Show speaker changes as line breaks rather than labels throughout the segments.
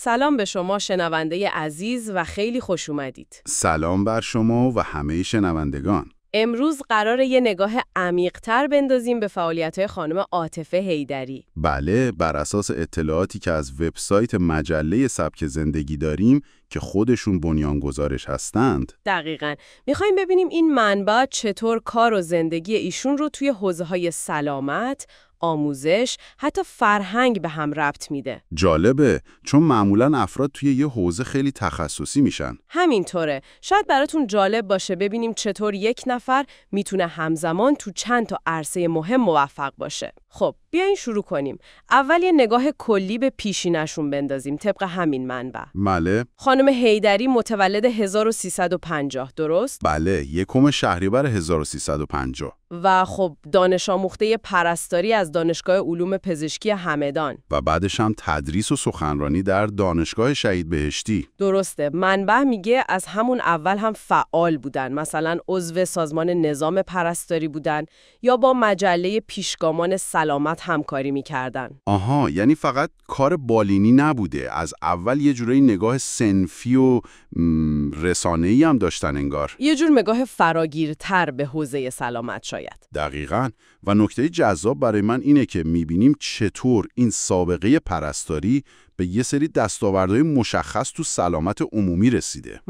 سلام به شما شنونده عزیز و خیلی خوش اومدید.
سلام بر شما و همه شنوندگان.
امروز قراره یه نگاه عمیق‌تر بندازیم به فعالیت‌های خانم عاطفه حیدری.
بله، بر اساس اطلاعاتی که از وبسایت مجله سبک زندگی داریم که خودشون بنیانگذارش هستند.
دقیقاً. می‌خوایم ببینیم این منبع چطور کار و زندگی ایشون رو توی حوزه‌های سلامت، آموزش، حتی فرهنگ به هم ربط میده.
جالبه، چون معمولاً افراد توی یه حوزه خیلی تخصصی میشن.
همینطوره. شاید براتون جالب باشه ببینیم چطور یک نفر میتونه همزمان تو چند تا عرصه مهم موفق باشه. خب، بیاین شروع کنیم. اول یه نگاه کلی به پیشینشون بندازیم طبق همین منبع.
بله.
خانم حیدری متولد 1350، درست؟
بله، 1 شهریور 1350.
و خب دانش آموخته پرستاری از دانشگاه علوم پزشکی همدان.
و بعدش هم تدریس و سخنرانی در دانشگاه شهید بهشتی.
درسته. منبع میگه از همون اول هم فعال بودن. مثلا عضو سازمان نظام پرستاری بودن یا با مجله پیشگامان سلامت همکاری میکردن.
آها، یعنی فقط کار بالینی نبوده. از اول یه جورایی نگاه صنفی و رسانه‌ای هم داشتن انگار.
یه جور نگاه فراگیرتر به حوزه سلامت شاید.
دقیقاً. و نکته جذاب برای من اینه که میبینیم چطور این سابقه پرستاری به یه سری دستاوردهای مشخص تو سلامت عمومی رسیده.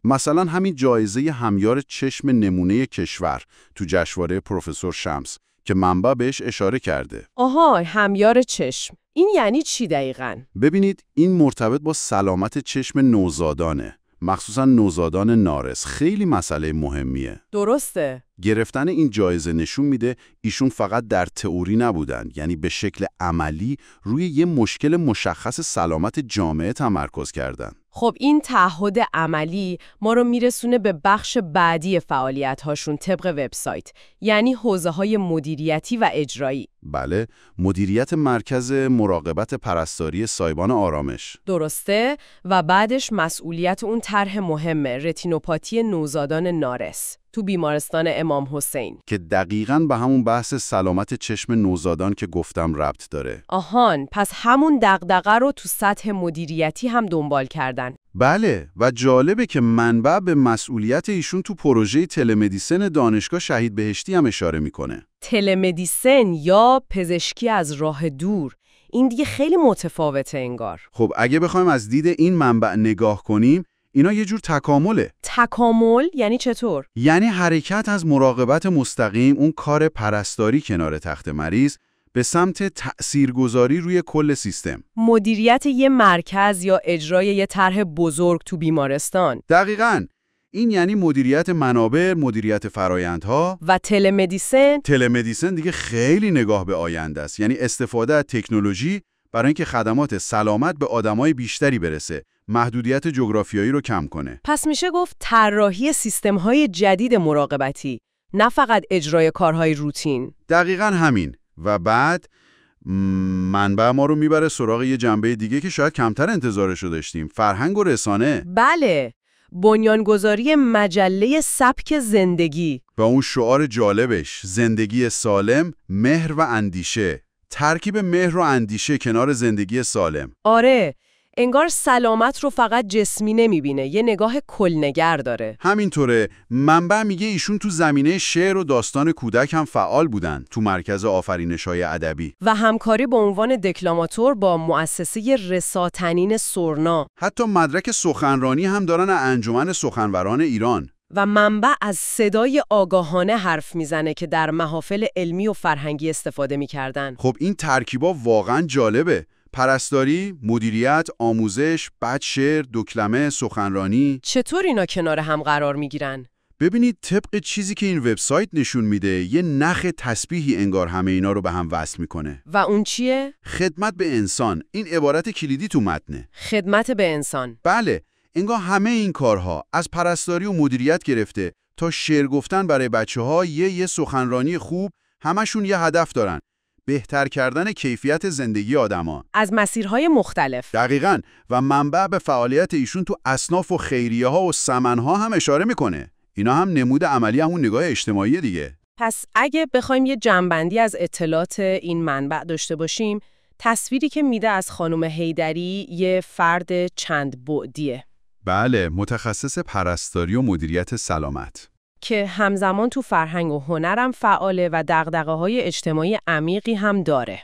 مثلا همین جایزه همیار چشم نمونه کشور تو جشنواره پروفسور شمس که منبع بهش اشاره کرده.
آها، همیار چشم. این یعنی چی دقیقاً؟
ببینید، این مرتبط با سلامت چشم نوزادانه. مخصوصا نوزادان نارس. خیلی مسئله مهمیه.
درسته.
گرفتن این جایزه نشون میده ایشون فقط در تئوری نبودن، یعنی به شکل عملی روی یه مشکل مشخص سلامت جامعه تمرکز کردن.
خب این تعهد عملی ما رو میرسونه به بخش بعدی فعالیت‌هاشون طبق وبسایت، یعنی حوزه‌های مدیریتی و اجرایی.
بله، مدیریت مرکز مراقبت پرستاری سایبان آرامش.
درسته. و بعدش مسئولیت اون طرح مهمه، رتینوپاتی نوزادان نارس تو بیمارستان امام حسین
که دقیقاً به همون بحث سلامت چشم نوزادان که گفتم ربط داره.
آهان، پس همون دغدغه رو تو سطح مدیریتی هم دنبال کردن.
بله، و جالبه که منبع به مسئولیت ایشون تو پروژه تلمدیسن دانشگاه شهید بهشتی هم اشاره میکنه.
تلمدیسن یا پزشکی از راه دور، این دیگه خیلی متفاوته انگار.
خب اگه بخوایم از دید این منبع نگاه کنیم، اینا یه جور تکامله.
تکامل یعنی چطور؟
یعنی حرکت از مراقبت مستقیم، اون کار پرستاری کنار تخت مریض، به سمت تأثیرگذاری روی کل سیستم.
مدیریت یه مرکز یا اجرای یه طرح بزرگ تو بیمارستان.
دقیقاً. این یعنی مدیریت منابع، مدیریت فرایندها.
و
تلمدیسن دیگه خیلی نگاه به آینده است. یعنی استفاده از تکنولوژی برای اینکه خدمات سلامت به آدمای بیشتری برسه، محدودیت جغرافیایی رو کم کنه.
پس میشه گفت طراحی سیستم‌های جدید مراقبتی، نه فقط اجرای کارهای روتین.
دقیقاً همین. و بعد منبع ما رو میبره سراغ یه جنبه دیگه که شاید کمتر انتظارشو داشتیم، فرهنگ و رسانه.
بله، بنیانگذاری مجله سبک زندگی.
و اون شعار جالبش، زندگی سالم، مهر و اندیشه. ترکیب مهر و اندیشه کنار زندگی سالم.
آره، انگار سلامت رو فقط جسمی نمیبینه، یه نگاه کلنگر داره.
همینطوره. منبع میگه ایشون تو زمینه شعر و داستان کودک هم فعال بودن، تو مرکز آفرینش‌های ادبی.
و همکاری به عنوان دکلاماتور با مؤسسه رساتنین سرنا.
حتی مدرک سخنرانی هم دارن از انجمن سخنوران ایران.
و منبع از صدای آگاهانه حرف میزنه که در محافل علمی و فرهنگی استفاده میکردن.
خب این ترکیبا واقعا جالبه. پرستاری، مدیریت، آموزش، بعد شعر، دکلمه، سخنرانی.
چطور اینا کنار هم قرار میگیرن؟
ببینید، طبق چیزی که این وبسایت نشون میده، یه نخ تسبیحی انگار همه اینا رو به هم وصل میکنه.
و اون چیه؟
خدمت به انسان. این عبارت کلیدی تو متنه.
خدمت به انسان.
بله، انگار همه این کارها از پرستاری و مدیریت گرفته تا شعر گفتن برای بچه‌ها، یه سخنرانی خوب، همشون یه هدف دارن: بهتر کردن کیفیت زندگی آدما
از مسیرهای مختلف.
دقیقاً. و منبع به فعالیت ایشون تو اصناف و خیریه‌ها و سمن‌ها هم اشاره میکنه. اینا هم نمود عملی همون نگاه اجتماعی دیگه.
پس اگه بخوایم یه جمع‌بندی از اطلاعات این منبع داشته باشیم، تصویری که میده از خانم حیدری یه فرد چند بعدیه.
بله، متخصص پرستاری و مدیریت سلامت.
که همزمان تو فرهنگ و هنرم فعاله و دغدغه‌های اجتماعی عمیقی هم داره.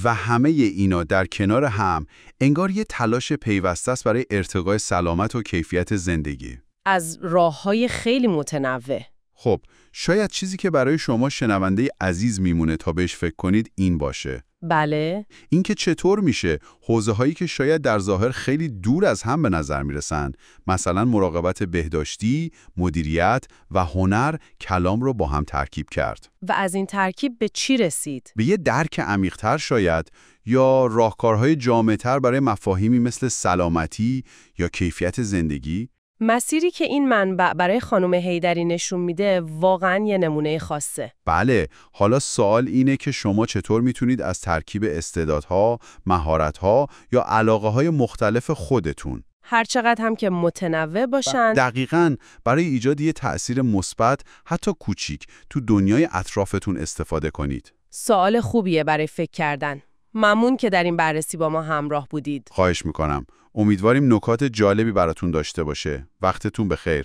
و همه اینا در کنار هم انگار یه تلاش پیوسته است برای ارتقای سلامت و کیفیت زندگی.
از راه‌های خیلی متنوع.
خب، شاید چیزی که برای شما شنونده عزیز میمونه تا بهش فکر کنید این باشه.
بله.
اینکه چطور میشه حوزه‌هایی که شاید در ظاهر خیلی دور از هم به نظر میرسن، مثلا مراقبت بهداشتی، مدیریت و هنر، کلام رو با هم ترکیب کرد.
و از این ترکیب به چی رسید؟
به یه درک عمیق‌تر شاید، یا راهکارهای جامع‌تر برای مفاهیمی مثل سلامتی یا کیفیت زندگی.
مسیری که این منبع برای خانم حیدری نشون میده واقعاً یه نمونه خاصه.
بله، حالا سوال اینه که شما چطور میتونید از ترکیب استعدادها، مهارت‌ها یا علاقه‌های مختلف خودتون،
هر چقدر هم که متنوع باشن،
دقیقاً برای ایجاد یه تأثیر مثبت حتی کوچیک تو دنیای اطرافتون استفاده کنید.
سوال خوبیه برای فکر کردن. ممنون که در این بررسی با ما همراه بودید.
خواهش میکنم. امیدواریم نکات جالبی براتون داشته باشه. وقتتون بخیر.